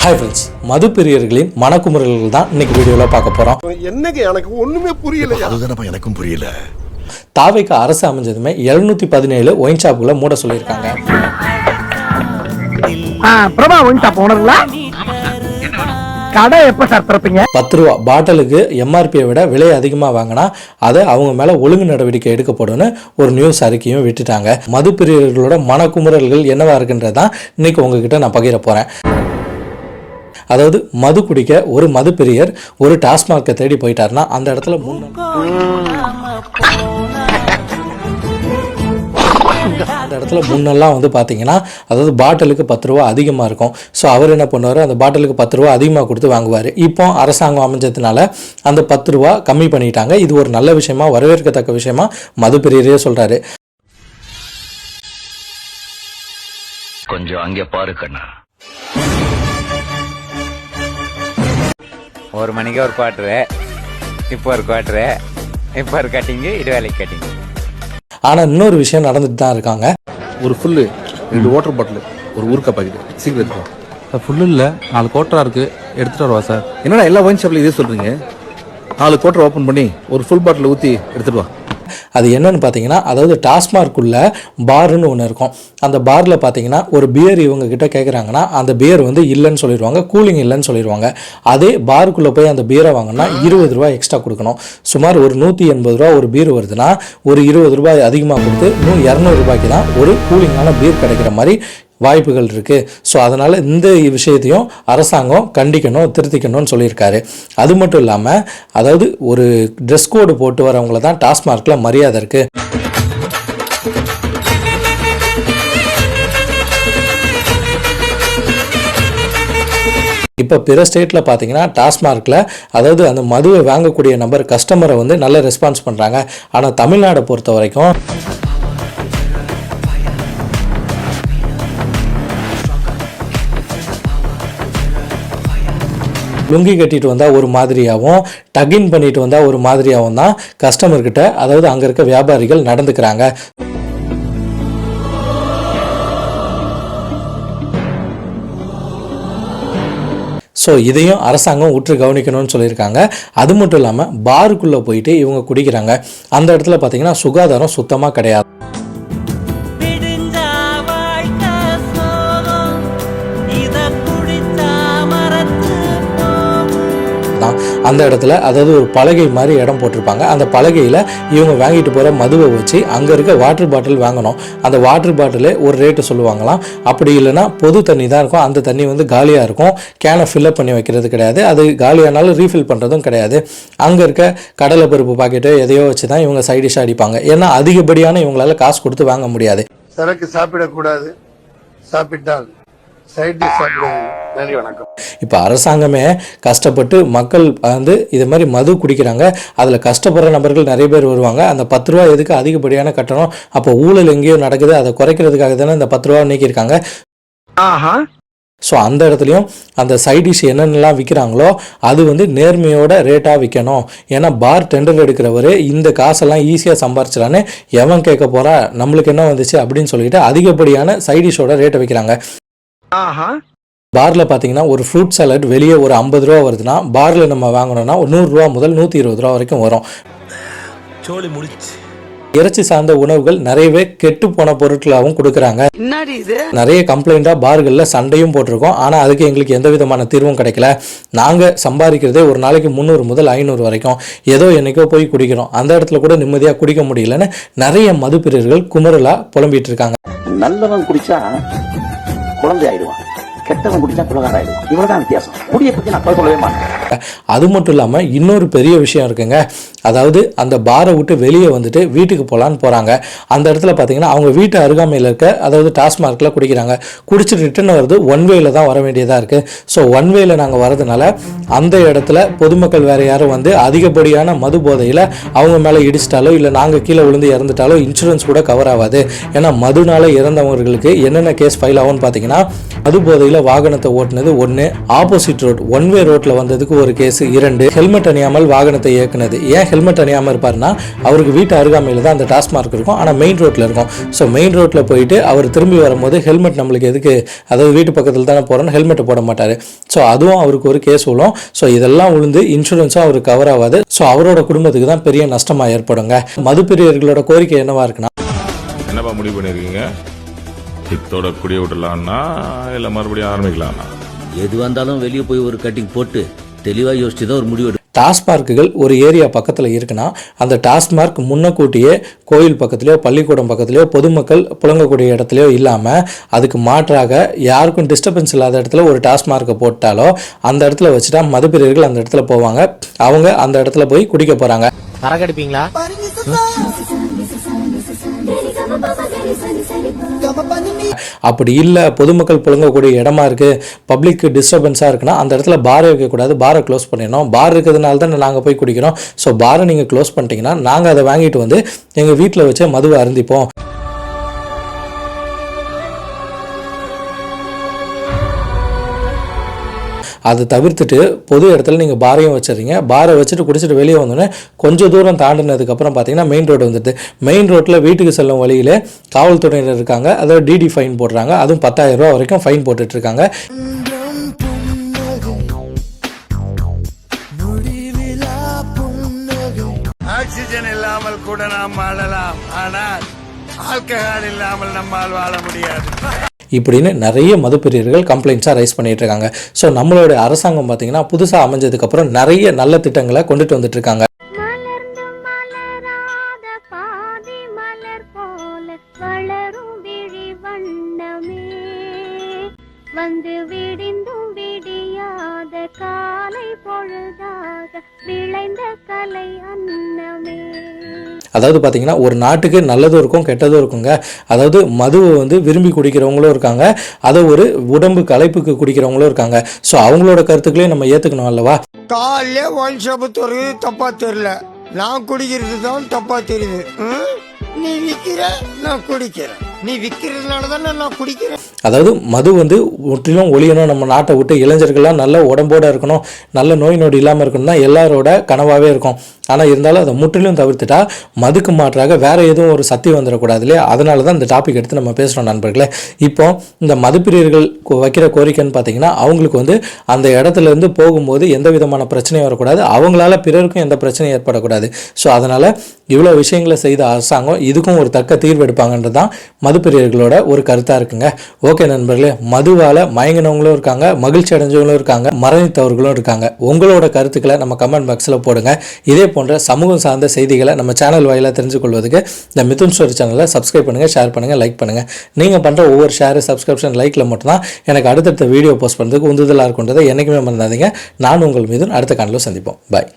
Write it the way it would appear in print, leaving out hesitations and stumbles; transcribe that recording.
Hi friends, மது பிரியர்களின் மனக்குமுறல்கள் தான் இன்னைக்கு வீடியோவில் பார்க்க போகிறோம். என்னங்க எனக்கு ஒன்றுமே புரியல. அதுதானப்பா எனக்கும் புரியல. தாவேக்கு அரசு அமைஞ்சதுமே 717 ஒயின் ஷாப்புகளை மூட சொல்லியிருக்காங்க. பிரபா ஒயின் ஷாப் ஓனருங்களா? கடை எப்ப சார் திறப்பீங்க? 10 ரூபா பாட்டிலுக்கு எம்ஆர்பியை விட விலை அதிகமாக வாங்கினா அதை அவங்க மேலே ஒழுங்கு நடவடிக்கை எடுக்கப்படும்னு ஒரு நியூஸ் அறிக்கையும் விட்டுட்டாங்க. மது பிரியர்களோட மனக்குமுறல்கள் என்னவா இருக்குன்றதான் இன்னைக்கு உங்ககிட்ட நான் பகிர போகிறேன். அதாவது மது குடிக்க ஒரு மது பிரியர் ஒரு டாஸ்மார்க்கை தேடி போயிட்டாருன்னா அந்த இடத்துல முன்னெல்லாம் வந்து பார்த்தீங்கன்னா அதாவது பாட்டிலுக்கு 10 ரூபா அதிகமாக இருக்கும். ஸோ அவர் என்ன பண்ணுவார், அந்த பாட்டிலுக்கு 10 ரூபா அதிகமாக கொடுத்து வாங்குவார். இப்போ அரசாங்கம் அமைஞ்சதுனால அந்த 10 ரூபா கம்மி பண்ணிட்டாங்க. இது ஒரு நல்ல விஷயமா, வரவேற்கத்தக்க விஷயமா மது பிரியரே சொல்றாரு. கொஞ்சம் அங்கே பாரு கண்ணா. 1 மணிக்கு ஒரு குவார்டரு, இப்போ ஒரு குவார்டரு, இப்போ ஒரு கட்டிங்கு, இது வேலைக்கு கட்டிங்கு. ஆனால் இன்னொரு விஷயம் நடந்துட்டு தான் இருக்காங்க. ஒரு ஃபுல்லு 2 வாட்டர் பாட்டில், ஒரு ஊறுக்காய் பாக்கெட் சீக்கிரம் எடுத்துருவோம் சார். ஃபுல்லு இல்லை, 4 குவார்டரா இருக்குது, எடுத்துகிட்டு வருவா சார். என்னடா எல்லா ஒயின் ஷாப்லையும் இதே சொல்கிறீங்க? 4 குவார்டர் ஓப்பன் பண்ணி ஒரு ஃபுல் பாட்டில் ஊற்றி எடுத்துகிட்டு வா. அது என்னன்னு பார்த்தீங்கன்னா, அதாவது டாஸ்மார்க்குள்ள பார்னு ஒன்று இருக்கும். அந்த பாரில் பார்த்தீங்கன்னா ஒரு பியர் இவங்க கிட்ட கேட்குறாங்கன்னா அந்த பியர் வந்து இல்லைன்னு சொல்லிடுவாங்க, கூலிங் இல்லைன்னு சொல்லிடுவாங்க. அதே பாருக்குள்ளே போய் அந்த பியரை வாங்கினா 20 ரூபா எக்ஸ்ட்ரா கொடுக்கணும். சுமார் ஒரு 180 ரூபா ஒரு பீர் வருதுன்னா ஒரு 20 ரூபாய் அதிகமாக கொடுத்து 200 ரூபாய்க்கு தான் ஒரு கூலிங்கான பீர் கிடைக்கிற மாதிரி வாய்ப்புகள் இருக்குது. ஸோ அதனால் இந்த விஷயத்தையும் அரசாங்கம் கண்டிக்கணும், திருத்திக்கணும்னு சொல்லியிருக்காரு. அது மட்டும் இல்லாமல் அதாவது ஒரு ட்ரெஸ் கோடு போட்டு வரவங்கள தான் டாஸ்மார்க்கில் மரியாதை இருக்குது. இப்போ பிற ஸ்டேட்டில் பார்த்தீங்கன்னா டாஸ்மார்க்கில் அதாவது அந்த மதுவை வாங்கக்கூடிய நபர் கஸ்டமரை வந்து நல்ல ரெஸ்பான்ஸ் பண்ணுறாங்க. ஆனால் தமிழ்நாடை பொறுத்த வரைக்கும் லுங்கி கட்டிட்டு வந்தால் ஒரு மாதிரியாகவும் டகின் பண்ணிட்டு வந்தால் ஒரு மாதிரியாகவும் தான் கஸ்டமர்கிட்ட அதாவது அங்கே இருக்க வியாபாரிகள் நடந்துக்கிறாங்க. ஸோ இதையும் அரசாங்கம் உற்று கவனிக்கணும்னு சொல்லியிருக்காங்க. அது மட்டும் இல்லாமல் பாருக்குள்ளே போயிட்டு இவங்க குடிக்கிறாங்க. அந்த இடத்துல பார்த்தீங்கன்னா சுகாதாரம் சுத்தமாக கிடையாது. அந்த இடத்துல அதாவது ஒரு பலகை மாதிரி இடம் போட்டிருப்பாங்க. அந்த பலகையில் இவங்க வாங்கிட்டு போகிற மதுவை வச்சு அங்கே இருக்க வாட்டர் பாட்டில் வாங்கணும். அந்த வாட்டர் பாட்டிலே ஒரு ரேட்டு சொல்லுவாங்களாம். அப்படி இல்லைன்னா பொது தண்ணி தான் இருக்கும். அந்த தண்ணி வந்து காலியாக இருக்கும். கேனை ஃபில்லப் பண்ணி வைக்கிறது கிடையாது. அது காலியானாலும் ரீஃபில் பண்ணுறதும் கிடையாது. அங்கே இருக்க கடலை பருப்பு பாக்கெட்டோ எதையோ வச்சு தான் இவங்க சைடிஷாக அடிப்பாங்க. ஏன்னா அதிகப்படியான இவங்களால காசு கொடுத்து வாங்க முடியாது. சரக்கு சாப்பிடக்கூடாது, சாப்பிட்டால் சைட் டிஷ் சாப்பிடுவது. நன்றி, வணக்கம். இப்போ அரசாங்கமே கஷ்டப்பட்டு மக்கள் வந்து இது மாதிரி மது குடிக்கிறாங்க. அதில் கஷ்டப்படுற நபர்கள் நிறைய பேர் வருவாங்க. அந்த 10 ரூபா எதுக்கு அதிகப்படியான கட்டணம்? அப்போ ஊழல் எங்கேயோ நடக்குது, அதை குறைக்கிறதுக்காக தானே இந்த 10 ரூபா நீக்கியிருக்காங்க. ஸோ அந்த இடத்துலையும் அந்த சைட் டிஷ் என்னென்னலாம் விற்கிறாங்களோ அது வந்து நேர்மையோட ரேட்டாக விற்கணும். ஏன்னா பார் டெண்டர் எடுக்கிறவர் இந்த காசெல்லாம் ஈஸியாக சம்பாரிச்சிடலான்னு எவன் கேட்க போகிறா, நம்மளுக்கு என்ன வந்துச்சு அப்படின்னு சொல்லிட்டு அதிகப்படியான சைட் டிஷ்ஷோட ரேட்டை வைக்கிறாங்க. பாரில் பார்த்தீங்கன்னா ஒரு ஃப்ரூட் சாலட் வெளியே ஒரு 50 ரூபா வருதுன்னா பாரில் நம்ம வாங்கணும்னா 100 ரூபா முதல் 120 ரூபா வரைக்கும் வரும். இறைச்சி சார்ந்த உணவுகள் நிறையவே கெட்டு போன பொருட்களாகவும் கொடுக்குறாங்க. நிறைய கம்ப்ளைண்டாக பார்களில் சண்டையும் போட்டிருக்கோம். ஆனால் அதுக்கு எங்களுக்கு எந்த விதமான தீர்வும் கிடைக்கல. நாங்கள் சம்பாதிக்கிறதே ஒரு நாளைக்கு 300 முதல் 500 வரைக்கும். ஏதோ என்னைக்கோ போய் குடிக்கிறோம், அந்த இடத்துல கூட நிம்மதியாக குடிக்க முடியலன்னு நிறைய மது பிரியர்கள் குமரலாக புலம்பிட்டு இருக்காங்க. நல்லவன் குடிச்சா குழந்தை ஆயிடுவான், கெட்டவன் குடிச்சா குலகாரம் ஆயிடுவான். இவ்வளவுதான் வித்தியாசம். குடியை பத்தி நான் சொல்லவே மாட்டேன். அது மட்டும் இல்லாமல் இன்னொரு பெரிய விஷயம் இருக்குங்க. அதாவது அந்த பாரை விட்டு வெளியே வந்துட்டு வீட்டுக்கு போகலான்னு போகிறாங்க. அந்த இடத்துல பார்த்தீங்கன்னா அவங்க வீட்டு அருகாமையில் இருக்க அதாவது டாஸ்மார்க்கில் குடிக்கிறாங்க. குடிச்சிட்டு ரிட்டர்ன் வருது ஒன் வேல தான் வர வேண்டியதாக இருக்குது. ஸோ ஒன் வேல நாங்கள் வரதுனால அந்த இடத்துல பொதுமக்கள் வேறு யாரும் வந்து அதிகப்படியான மது போதையில் அவங்க மேலே இடிச்சிட்டாலோ இல்லை நாங்கள் கீழே விழுந்து இறந்துட்டாலோ இன்சூரன்ஸ் கூட கவர் ஆகாது. ஏன்னா மதுனால இறந்தவங்களுக்கு என்னென்ன கேஸ் ஃபைல் ஆகும்னு பார்த்தீங்கன்னா மது போதையில் வழியில் வாகனத்தை ஓட்டுனது 1, ஆப்போசிட் ரோட் ஒன் வே ரோட்டில் வந்ததுக்கு ஒரு கேஸ் 2, ஹெல்மெட் அணியாமல் வாகனத்தை இயக்குனது. ஏன் ஹெல்மெட் அணியாமல் இருப்பாருன்னா அவருக்கு வீட்டு அருகாமையில் தான் அந்த டாஸ்மார்க் இருக்கும், ஆனால் மெயின் ரோட்டில் இருக்கும். ஸோ மெயின் ரோட்டில் போயிட்டு அவர் திரும்பி வரும்போது ஹெல்மெட் நம்மளுக்கு எதுக்கு, அதாவது வீட்டு பக்கத்தில் தானே போகிறோன்னு ஹெல்மெட்டை போட மாட்டார். ஸோ அதுவும் அவருக்கு ஒரு கேஸ் விழும். ஸோ இதெல்லாம் விழுந்து இன்சூரன்ஸும் அவருக்கு கவர் ஆகாது. ஸோ அவரோட குடும்பத்துக்கு தான் பெரிய நஷ்டமாக ஏற்படுங்க. மதுப்பிரியர்களோட கோரிக்கை என்னவா இருக்குன்னா, என்னப்பா முடிவு பண்ணிருக்கீங்க? இத்தோட குடிய விட்டுலான்னா இல்லை மறுபடியும் ஆரம்பிக்கலாம்னா? எது வந்தாலும் வெளியே போய் ஒரு கட்டிங் போட்டு தெளிவா யோசிச்சு தான் ஒரு முடிவு. டாஸ்மார்க்குகள் ஒரு ஏரியா பக்கத்தில் இருக்குன்னா அந்த டாஸ்மார்க் முன்னக்கூட்டியே கோயில் பக்கத்துலையோ பள்ளிக்கூடம் பக்கத்துலையோ பொதுமக்கள் புழங்கக்கூடிய இடத்துலையோ இல்லாமல் அதுக்கு மாற்றாக யாருக்கும் டிஸ்டர்பன்ஸ் இல்லாத இடத்துல ஒரு டாஸ்மார்க்கை போட்டாலோ அந்த இடத்துல வச்சுட்டா மதுப்பிரியர்கள் அந்த இடத்துல போவாங்க. அவங்க அந்த இடத்துல போய் குடிக்க போகிறாங்க. கரகடிப்பீங்களா? அப்படி இல்லை, பொதுமக்கள் புழங்கக்கூடிய இடமா இருக்கு, பப்ளிக் டிஸ்டர்பன்ஸாக இருக்குன்னா அந்த இடத்துல பாரை வைக்கக்கூடாது, பாரை க்ளோஸ் பண்ணிடணும். பார் இருக்கிறதுனால தான் நாங்கள் போய் குடிக்கிறோம். ஸோ பாரை நீங்கள் க்ளோஸ் பண்ணிட்டீங்கன்னா நாங்கள் அதை வாங்கிட்டு வந்து எங்கள் வீட்டில் வச்சு மதுவை அருந்திப்போம். அதை தவிர்த்துட்டு பொது இடத்துல நீங்கள் பாரையும் வச்சுறீங்க. பாரை வச்சுட்டு குடிச்சிட்டு வெளியே வந்தோடனே கொஞ்சம் தூரம் தாண்டினதுக்கப்புறம் பார்த்தீங்கன்னா மெயின் ரோடு வந்துடுது. மெயின் ரோட்டில் வீட்டுக்கு செல்லும் வழியில் காவல்துறையினர் இருக்காங்க. அதாவது டிடி ஃபைன் போடுறாங்க. அதுவும் 10,000 ரூபா வரைக்கும் ஃபைன் போட்டுட்ருக்காங்க. ஆக்சிஜன் இல்லாமல் கூட நாம் வாழலாம், ஆனால் ஆல்கஹால் இல்லாமல் நம்மால் வாழ முடியாது இப்படின்னு நிறைய மதுப்பிரியர்கள் கம்ப்ளைண்ட்ஸாக ரைஸ் பண்ணிட்டு இருக்காங்க. ஸோ நம்மளோட அரசாங்கம் பார்த்தீங்கன்னா புதுசாக அமைஞ்சதுக்கப்புறம் நிறைய நல்ல திட்டங்களை கொண்டுட்டு வந்துட்டு இருக்காங்க. வந்து விடிந்தும் விடியாத காலை பொழுதாக விளைந்த கலை அன்னமே. அதாவது பார்த்தீங்கன்னா ஒரு நாட்டுக்கு நல்லதும் இருக்கும் கெட்டதும் இருக்குங்க. அதாவது மதுவை வந்து விரும்பி குடிக்கிறவங்களும் இருக்காங்க, அதை ஒரு உடம்பு களைப்புக்கு குடிக்கிறவங்களும் இருக்காங்க. ஸோ அவங்களோட கருத்துக்களையும் நம்ம ஏற்றுக்கணும் அல்லவா? காலையிலே ஒயின் ஷாப்பு தருது தப்பா தெரியல, நான் குடிக்கிறது தான் தப்பா தெரியுது. நீ விற்கிற, நான் குடிக்கிறேன். நீ விற்கிறதுனால தானே நான் குடிக்கிறேன். அதாவது மது வந்து முற்றிலும் ஒழியணும், நம்ம நாட்டை விட்டு இளைஞர்கள்லாம் நல்ல உடம்போடு இருக்கணும், நல்ல நோய் நொடி இல்லாமல் இருக்கணும் தான் எல்லாரோட கனவாகவே இருக்கும். ஆனால் இருந்தாலும் அதை முற்றிலும் தவிர்த்துட்டா மதுக்கு மாற்றாக வேற எதுவும் ஒரு சக்தி வந்துடக்கூடாது இல்லையா? அதனால தான் இந்த டாபிக் எடுத்து நம்ம பேசுகிறோம் நண்பர்களே. இப்போ இந்த மதுப்பிரியர்கள் வைக்கிற கோரிக்கைன்னு பார்த்தீங்கன்னா அவங்களுக்கு வந்து அந்த இடத்துல இருந்து போகும்போது எந்த விதமான பிரச்சனையும் வரக்கூடாது, அவங்களால பிறருக்கும் எந்த பிரச்சனையும் ஏற்படக்கூடாது. ஸோ அதனால் இவ்வளோ விஷயங்களை செய்த அரசாங்கம் இதுக்கும் ஒரு தக்க தீர்வு எடுப்பாங்கன்றது தான் மதுப்பிரியர்களோட ஒரு கருத்தாக இருக்குங்க. ஓகே நண்பர்களே, மதுவால் மயங்கினவங்களும் இருக்காங்க, மகிழ்ச்சி அடைஞ்சவங்களும் இருக்காங்க, மரணித்தவர்களும் இருக்காங்க. உங்களோட கருத்துக்களை நம்ம கமெண்ட் பாக்ஸில் போடுங்க. இதே போன்ற சமூகம் சார்ந்த செய்திகளை நம்ம சேனல் வாயிலாக தெரிஞ்சு கொள்வதுக்கு இந்த மிதுன் ஸ்டோரி சேனலை சப்ஸ்கிரைப் பண்ணுங்கள், ஷேர் பண்ணுங்கள், லைக் பண்ணுங்கள். நீங்கள் பண்ணுற ஒவ்வொரு ஷேர், சப்ஸ்கிரிப்ஷன், லைக்கில் மட்டும்தான் எனக்கு அடுத்தடுத்த வீடியோ போஸ்ட் பண்ணுறதுக்கு உந்துதலாக இருக்குன்றதை என்றைக்குமே மறந்தாதீங்க. நான் உங்கள் மிதுன், அடுத்த காணொளியில் சந்திப்போம். பாய்.